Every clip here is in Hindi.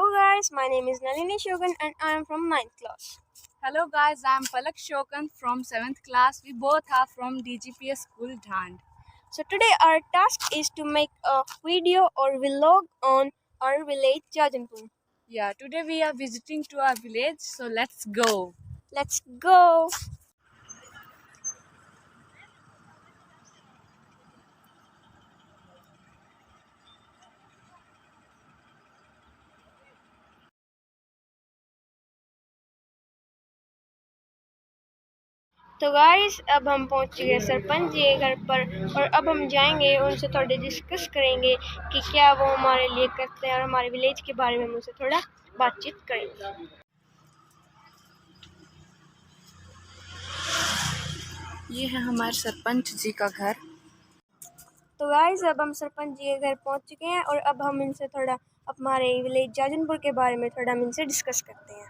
Hello guys, my name is Nalini Shogun and I am from 9th class. Hello guys, I am Palak Shokan from 7th class. We both are from DGPS School Dhand. So today our task is to make a video or vlog on our village Jajanpur. Yeah, today we are visiting to our village, so let's go. Let's go! तो गाइस अब हम पहुंच चुके हैं सरपंच जी के घर पर और अब हम जाएंगे उनसे थोड़े डिस्कस करेंगे कि क्या वो हमारे लिए करते हैं और हमारे विलेज के बारे में हम उनसे थोड़ा बातचीत करेंगे। ये है हमारे सरपंच जी का घर। तो गाइस अब हम सरपंच जी के घर पहुंच चुके हैं और अब हम इनसे थोड़ा हमारे विलेज जाजनपुर के बारे में थोड़ा हम इनसे डिस्कस करते हैं।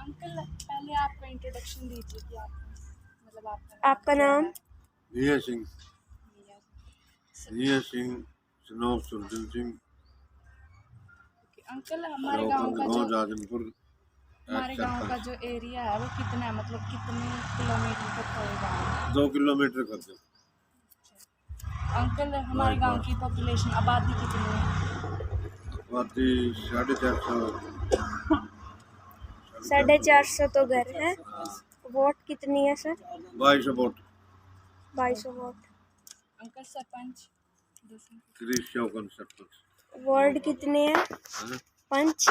अंकल पहले आपका इंट्रोडक्शन दीजिए कि आप मतलब आपका नाम? निया सिंह, सनोफ सुरजन सिंह। अंकल हमारे गांव का जो सरपंच एरिया है वो कितना है, मतलब कितने किलोमीटर तक होगा? 2 किलोमीटर कर दो। अंकल हमारे गांव की पॉपुलेशन आबादी कितनी है? आबादी 450। 450 तो घर है। वोट कितनी है sir? 2200 vote. 2200 vote. Uncle sarpanch Shri Shaukan sarpanch. Ward कितने हैं? पंच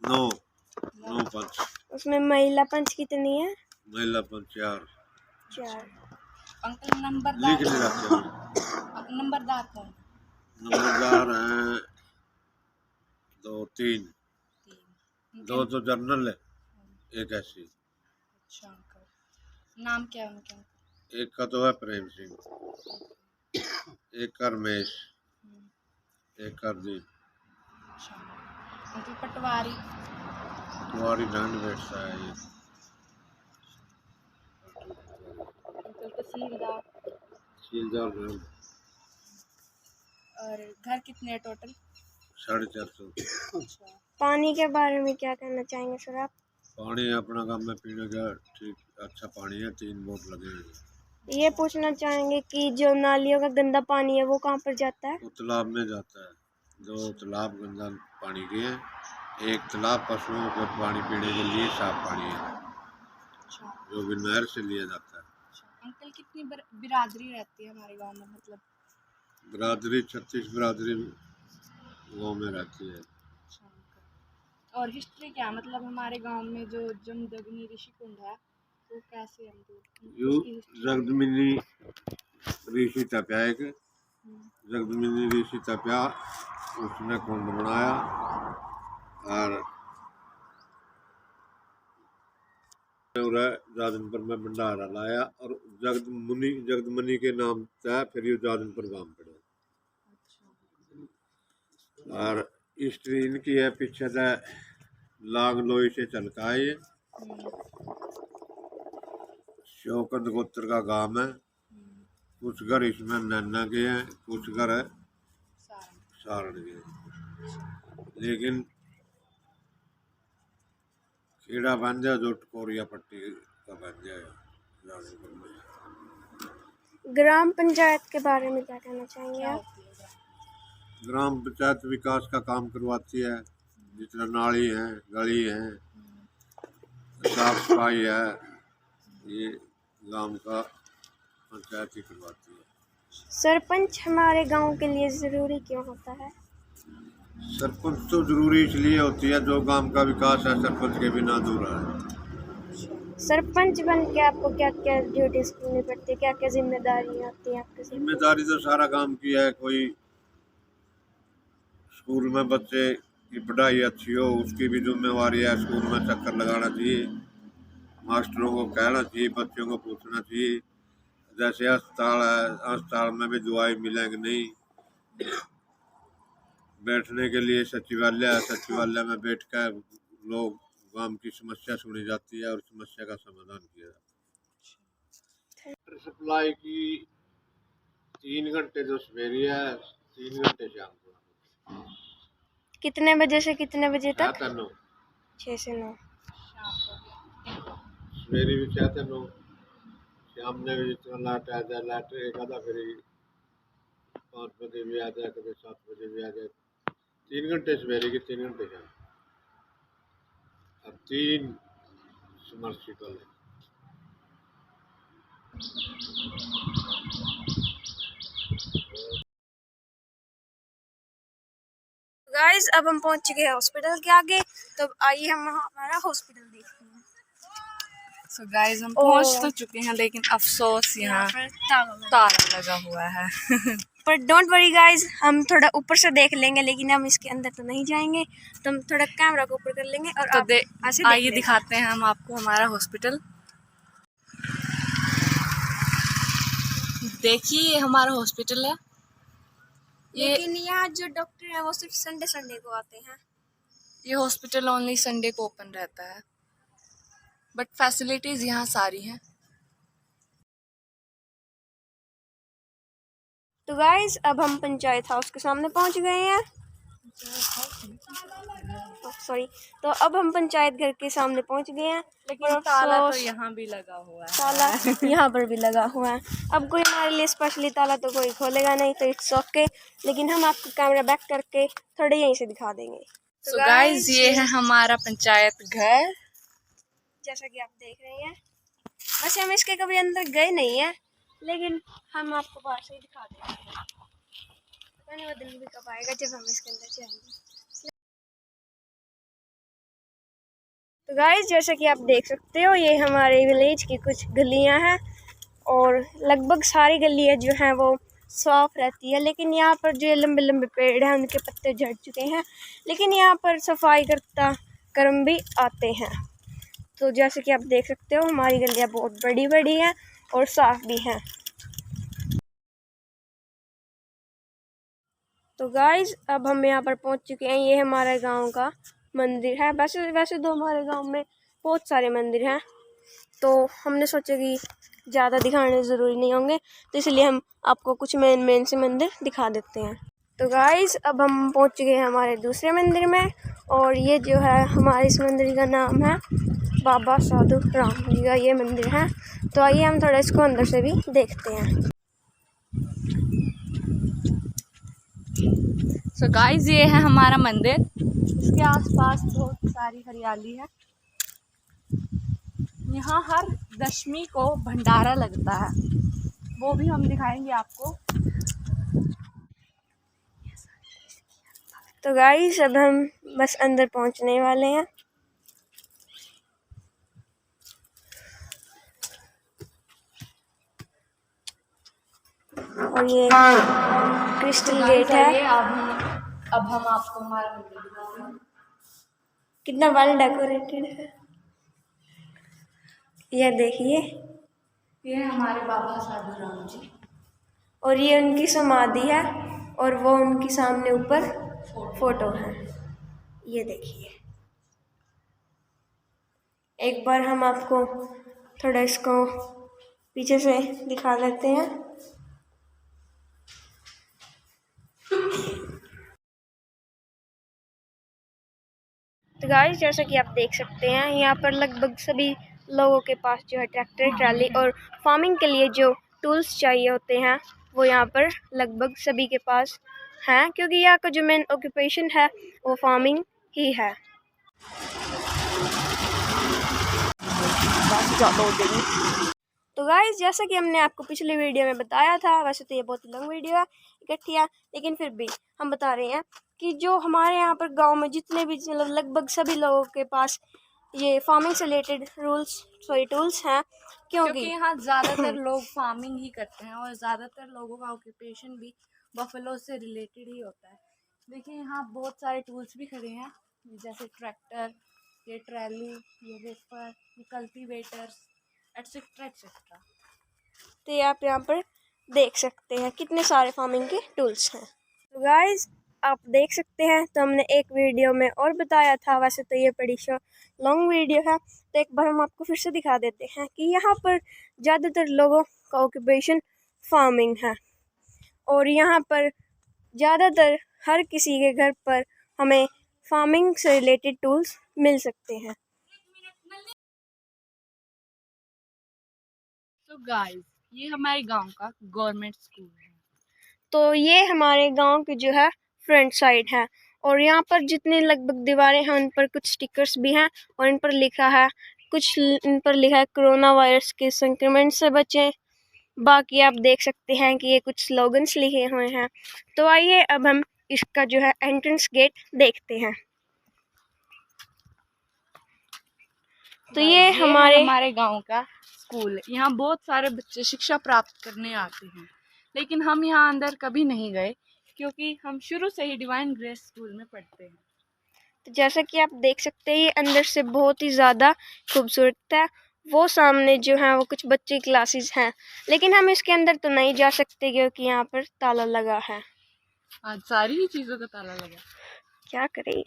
9 पंच। उसमें महिला पंच कितनी है? महिला पंच 4। अंकल लिख ले रखे हैं। नंबरदार कौन? नंबरदार हैं 2-3। 2 तो जनरल है, एक ऐसी। अच्छा अंकल, नाम क्या है उनका? एक का तो है प्रेम सिंह, एक का रमेश, एक का दीप। अंकल पटवारी तुम्हारी ढंड बैठता है ये। अंकल तहसीलदार ढंड। और घर कितने हैं टोटल? 450। पानी के बारे में क्या कहना चाहेंगे सर आप? पानी अपना काम में पीने का ठीक अच्छा पानी है। 3 बोट लगे हैं। ये पूछना चाहेंगे कि जो नालियों का गंदा पानी है वो कहाँ पर जाता है? वो तालाब में जाता है। 2 तालाब गंदा पानी के हैं। एक तालाब पशुओं को पानी पीने के लिए साफ पानी है, जो भी नहर से लिया जाता है। अंकल कितनी बिरादरी रहती है हमारे गांव में? मतलब बिरादरी 36 बिरादरी गाँव में रहती है। और हिस्ट्री क्या, मतलब हमारे गांव में जो जमदग्नि ऋषि कुंड है वो कैसे है? जगदमिनी ऋषि तप्या, एक जगदमिनी ऋषि तप्या, उसने कुंड बनाया और जाजनपुर में भंडारा लाया और जगदमनी के नाम से फिर ये जाजनपुर गांव पड़ा। और हिस्ट्री इनकी है पीछे से लाग लोई से चलका है। ये शौकत गोत्र का गांव है। कुछ घर इसमें नैना के हैं, कुछ घर है सारण के। लेकिन खेड़ा बन जाए जो टकोरिया पट्टी का बन जाए। ग्राम पंचायत के बारे में क्या कहना चाहेंगे आप? ग्राम पंचायत विकास का काम करवाती है। जितना नाली है, गली है, साफ सफाई है, ये गांव का पंचायत ही करवाती है। सरपंच हमारे गांव के लिए जरूरी क्यों होता है? सरपंच तो जरूरी इसलिए होती है, जो गांव का विकास है सरपंच के बिना अधूरा है। सरपंच बन के आपको क्या क्या ड्यूटीज करनी पड़ती है, क्या क्या जिम्मेदारियां होती है आपके? जिम्मेदारी तो सारा काम की है। कोई स्कूल में बच्चे की पढ़ाई अच्छी हो उसकी भी जिम्मेवारी है। स्कूल में चक्कर लगाना चाहिए, मास्टरों को कहना चाहिए, बच्चों को पूछना चाहिए। जैसे अस्पताल है, अस्पताल में भी दवाई मिलेंगे नहीं। बैठने के लिए सचिवालय है, सचिवालय में बैठकर लोग गांव की समस्या सुनी जाती है और समस्या का समाधान किया जाता है। वाटर सप्लाई की 3 घंटे जो सवेरे है, 3 घंटे शाम को। कितने बजे से कितने बजे तक? 7 9 6 से 9। सवेरे भी 6 से 9, शाम ने भी जितना लाइट आ जाए, लाइट एक आधा फिर 5 बजे भी आ जाए, कभी 7 बजे भी आ जाए। 3 घंटे सवेरे की, 3 घंटे शाम, और 3 समर्सिबल है। गाइस अब हम पहुंच चुके हैं हॉस्पिटल के आगे, तो आइए हम हमारा हॉस्पिटल देखते हैं। सो गाइस हम पहुंच तो चुके हैं, लेकिन अफसोस यहाँ पर ताला लगा हुआ है। पर डोंट वरी गाइस, हम थोड़ा ऊपर से देख लेंगे, लेकिन हम इसके अंदर तो नहीं जाएंगे। तो हम थोड़ा कैमरा को ऊपर कर लेंगे और तो आइए दिखाते हैं हम आपको हमारा हॉस्पिटल। देखिए ये हमारा हॉस्पिटल है। लेकिन यहाँ जो डॉक्टर है वो सिर्फ संडे को आते हैं। ये हॉस्पिटल ओनली संडे को ओपन रहता है, बट फैसिलिटीज यहाँ सारी हैं। तो गाइस अब हम पंचायत हाउस के सामने पहुंच गए हैं। सॉरी, तो अब हम पंचायत घर के सामने पहुंच गए हैं, लेकिन ताला तो यहाँ भी लगा हुआ है। ताला यहाँ पर भी लगा हुआ है। अब कोई हमारे लिए स्पेशली ताला तो कोई खोलेगा नहीं, तो इट्स ओके। लेकिन हम आपको कैमरा बैक करके थोड़े यहीं से दिखा देंगे। तो गाइस ये है हमारा पंचायत घर, जैसा कि आप देख रहे हैं। वैसे हम इसके कभी अंदर गए नहीं हैं, लेकिन हम आपको बाहर से ही दिखा देंगे। पता नहीं वो दिन भी कब आएगा जब हम इसके अंदर जाएंगे। तो गाइस जैसा कि आप देख सकते हो, ये हमारे विलेज की कुछ गलियां हैं, और लगभग सारी गलियां जो हैं वो साफ रहती है। लेकिन यहाँ पर जो लंबे लंबे पेड़ हैं उनके पत्ते झड़ चुके हैं, लेकिन यहाँ पर सफाई करता कर्म भी आते हैं। तो जैसे कि आप देख सकते हो, हमारी गलियां बहुत बड़ी बड़ी हैं और साफ भी हैं। तो गाइस अब हम यहाँ पर पहुँच चुके हैं। ये हमारे गांव का मंदिर है। वैसे तो हमारे गांव में बहुत सारे मंदिर हैं, तो हमने सोचा कि ज़्यादा दिखाने ज़रूरी नहीं होंगे, तो इसलिए हम आपको कुछ मेन से मंदिर दिखा देते हैं। तो गाइस अब हम पहुँच चुके हैं हमारे दूसरे मंदिर में, और ये जो है हमारे इस मंदिर का नाम है बाबा साधु राम जी का ये मंदिर है। तो आइए हम थोड़ा इसको अंदर से भी देखते हैं। सो गाइस ये है हमारा मंदिर, इसके आसपास बहुत सारी हरियाली है। यहाँ हर दशमी को भंडारा लगता है, वो भी हम दिखाएंगे आपको। तो गाइस अब हम बस अंदर पहुंचने वाले हैं। और ये क्रिस्टल गेट है। अब हम आपको हमारा मंदिर दिखाते हैं। कितना वेल डेकोरेटेड है, यह देखिए। ये हमारे बाबा साधु राम जी, और ये उनकी समाधि है, और वो उनकी सामने ऊपर फोटो है। ये देखिए, एक बार हम आपको थोड़ा इसको पीछे से दिखा देते हैं। तो गाइस जैसा कि आप देख सकते हैं, यहाँ पर लगभग सभी लोगों के पास जो है ट्रैक्टर ट्राली और फार्मिंग के लिए जो टूल्स चाहिए होते हैं वो यहाँ पर लगभग सभी के पास हैं, क्योंकि यहाँ का जो मेन ऑक्यूपेशन है वो फार्मिंग ही है। तो गाइस जैसा कि हमने आपको पिछले वीडियो में बताया था, वैसे तो ये बहुत लंबी वीडियो है इकट्ठी है, लेकिन फिर भी हम बता रहे हैं कि जो हमारे यहाँ पर गांव में जितने भी लगभग सभी लोगों के पास ये फार्मिंग से रिलेटेड टूल्स हैं, क्योंकि यहाँ ज़्यादातर लोग फार्मिंग ही करते हैं, और ज़्यादातर लोगों का ऑक्यूपेशन भी बफलो से रिलेटेड ही होता है। देखिए यहाँ बहुत सारे टूल्स भी खड़े हैं, जैसे ट्रैक्टर, ये ट्रैली, ये रेपर, ये कल्टीवेटर्स, एटसेट्रा एटसेट्रा। तो आप यहाँ पर देख सकते हैं कितने सारे फार्मिंग के टूल्स हैं। तो गाइस आप देख सकते हैं, तो हमने एक वीडियो में और बताया था, वैसे तो ये बड़ी लॉन्ग वीडियो है, तो एक बार हम आपको फिर से दिखा देते हैं कि यहाँ पर ज़्यादातर लोगों का ऑक्यूपेशन फार्मिंग है, और यहाँ पर ज़्यादातर हर किसी के घर पर हमें फार्मिंग से रिलेटेड टूल्स मिल सकते हैं। तो गाइस, ये हमारे गांव का गवर्नमेंट स्कूल है। तो ये हमारे गांव की जो है फ्रंट साइड है और यहाँ पर जितनी लगभग दीवारें हैं उन पर कुछ स्टिकर्स भी हैं और इन पर लिखा है इन पर लिखा है कोरोना वायरस के संक्रमण से बचें। बाकी आप देख सकते हैं कि ये कुछ स्लोगन्स लिखे हुए हैं। तो आइए अब हम इसका जो है एंट्रेंस गेट देखते हैं। तो ये हमारे गांव का स्कूल है। यहाँ बहुत सारे बच्चे शिक्षा प्राप्त करने आते हैं, लेकिन हम यहाँ अंदर कभी नहीं गए क्योंकि हम शुरू से ही डिवाइन ग्रेस स्कूल में पढ़ते हैं। तो जैसा कि आप देख सकते हैं ये अंदर से बहुत ही ज़्यादा खूबसूरत है। वो सामने जो है वो कुछ बच्चे क्लासेस हैं, लेकिन हम इसके अंदर तो नहीं जा सकते क्योंकि यहाँ पर ताला लगा है। आज सारी ही चीज़ों का ताला लगा, क्या करें।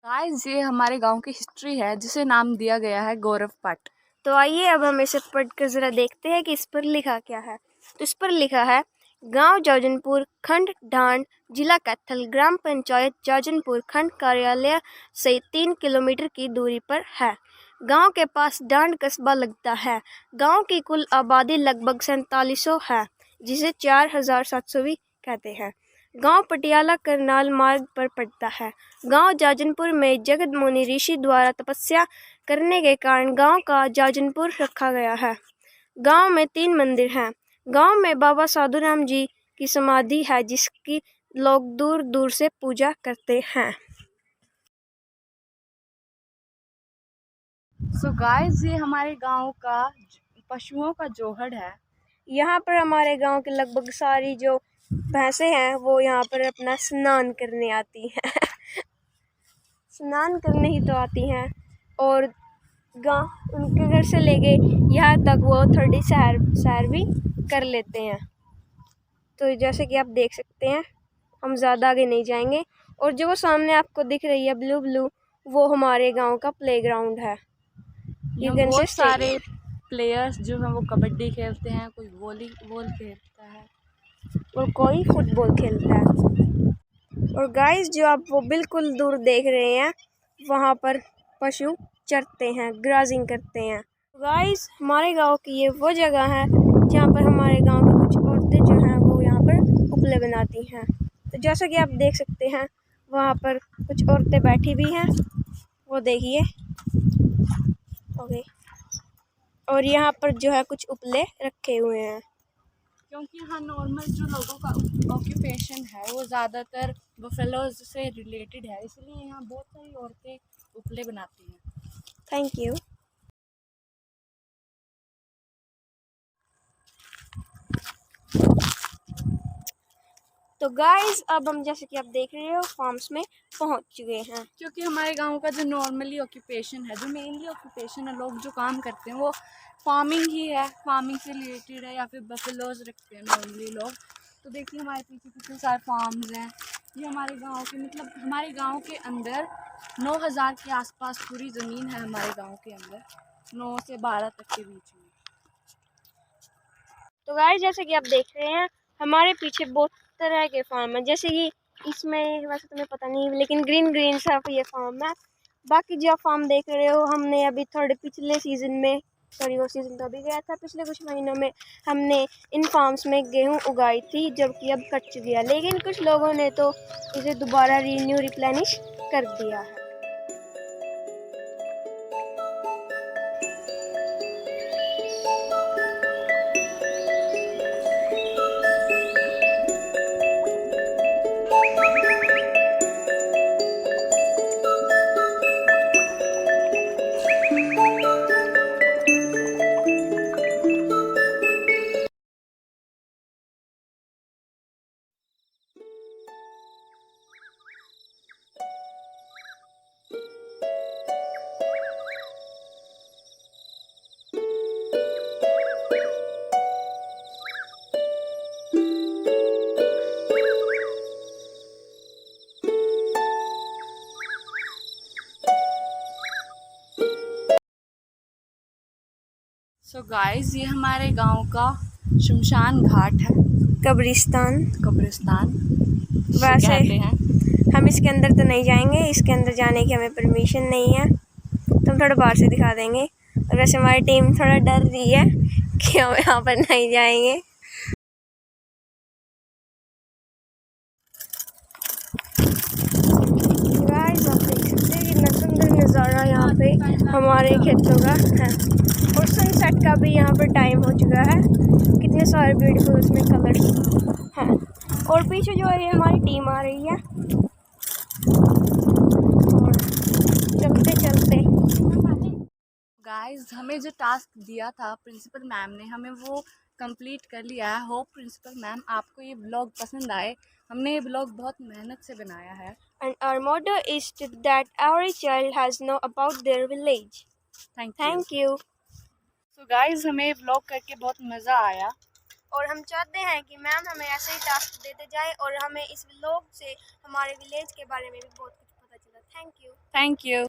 गाइस, ये हमारे गांव की हिस्ट्री है जिसे नाम दिया गया है गौरव पट। तो आइए अब हम इसे पढ़कर ज़रा देखते हैं कि इस पर लिखा क्या है। तो इस पर लिखा है गांव जाजनपुर, खंड ढांड, जिला कैथल, ग्राम पंचायत जाजनपुर खंड कार्यालय से 3 किलोमीटर की दूरी पर है। गांव के पास ढांड कस्बा लगता है। गांव की कुल आबादी लगभग 4700 है, जिसे 4700 भी कहते हैं। गांव पटियाला करनाल मार्ग पर पड़ता है। गांव जाजनपुर में जगत मुनि ऋषि द्वारा तपस्या करने के कारण गांव का जाजनपुर रखा गया है। गांव में 3 मंदिर हैं। गांव में बाबा साधुराम जी की समाधि है जिसकी लोग दूर दूर से पूजा करते हैं। सो गाइस, ये हमारे गांव का पशुओं का जोहड़ है। यहाँ पर हमारे गांव के लगभग सारी जो भैंसें हैं वो यहाँ पर अपना स्नान करने आती हैं स्नान करने ही तो आती हैं और गांव उनके घर से लेके यहाँ तक वो थोड़ी सैर भी कर लेते हैं। तो जैसे कि आप देख सकते हैं हम ज़्यादा आगे नहीं जाएंगे और जो वो सामने आपको दिख रही है ब्लू ब्लू, वो हमारे गांव का प्लेग्राउंड है। बहुत सारे प्लेयर्स जो हैं वो कबड्डी खेलते हैं, कोई वॉलीबॉल खेलता है और कोई फुटबॉल खेलता है। और गाइस, जो आप वो बिल्कुल दूर देख रहे हैं वहाँ पर पशु चरते हैं, ग्राजिंग करते हैं। गाइस, हमारे गांव की ये वो जगह है जहाँ पर हमारे गांव की कुछ औरतें जो हैं वो यहाँ पर उपले बनाती हैं। तो जैसा कि आप देख सकते हैं वहाँ पर कुछ औरतें बैठी भी हैं, वो देखिए। ओके, और यहाँ पर जो है कुछ उपले रखे हुए हैं। क्योंकि यहाँ नॉर्मल जो लोगों का ऑक्यूपेशन है वो ज़्यादातर बफेलोज से रिलेटेड है, इसलिए यहाँ बहुत सारी औरतें उपले बनाती हैं। Thank you. तो गाइस, अब हम जैसे कि आप देख रहे हो फार्म्स में पहुंच चुके हैं। क्योंकि हमारे गांव का जो नॉर्मली ऑक्यूपेशन है, जो मेनली ऑक्यूपेशन है, लोग जो काम करते हैं वो फार्मिंग ही है, फार्मिंग से रिलेटेड है या फिर बफेलोज रखते हैं नॉर्मली लोग। तो देखिए हमारे पीछे कितने सारे फार्म्स हैं। ये हमारे गांव के मतलब हमारे गांव के अंदर 9000 के आसपास पूरी ज़मीन है हमारे गांव के अंदर, 9 से 12 तक के बीच में। तो गाइस, जैसे कि आप देख रहे हैं हमारे पीछे बहुत तरह के फार्म है, जैसे कि इसमें वैसे तुम्हें पता नहीं लेकिन ग्रीन सा ये फार्म है। बाकी जो आप फार्म देख रहे हो हमने अभी थोड़े पिछले सीज़न में, सॉरी वो सीज़न तो अभी गया था, पिछले कुछ महीनों में हमने इन फार्म्स में गेहूं उगाई थी, जबकि अब कट चुकी है। लेकिन कुछ लोगों ने तो इसे दोबारा रिप्लेनिश कर दिया है। सो गाइस, ये हमारे गांव का शमशान घाट है, कब्रिस्तान कब्रिस्तान वैसे कहते हैं। हम इसके अंदर तो नहीं जाएंगे, इसके अंदर जाने की हमें परमिशन नहीं है, तो हम थोड़ा बाहर से दिखा देंगे। और वैसे हमारी टीम थोड़ा डर रही है कि हम यहाँ पर नहीं जाएंगे। गाइस आप देख सकते हैं कितना सुंदर नज़ारा यहाँ पे हमारे खेतों का है, और सनसेट का भी यहाँ पर टाइम हो चुका है। कितने सारे ब्यूटीफुल उसमें कलर्स हैं, और पीछे जो है हमारी टीम आ रही है। और चलते चलते गाइस हमें जो टास्क दिया था प्रिंसिपल मैम ने, हमें वो कंप्लीट कर लिया है। होप प्रिंसिपल मैम आपको ये ब्लॉग पसंद आए। हमने ये ब्लॉग बहुत मेहनत से बनाया है। and our motto is that every child has know about their village. Thank you. you. So guys हमें ये ब्लॉग करके बहुत मज़ा आया, और हम चाहते हैं कि मैम हमें ऐसे ही टास्क देते जाए, और हमें इस व्लॉग से हमारे विलेज के बारे में भी बहुत कुछ पता चला। Thank you. Thank you.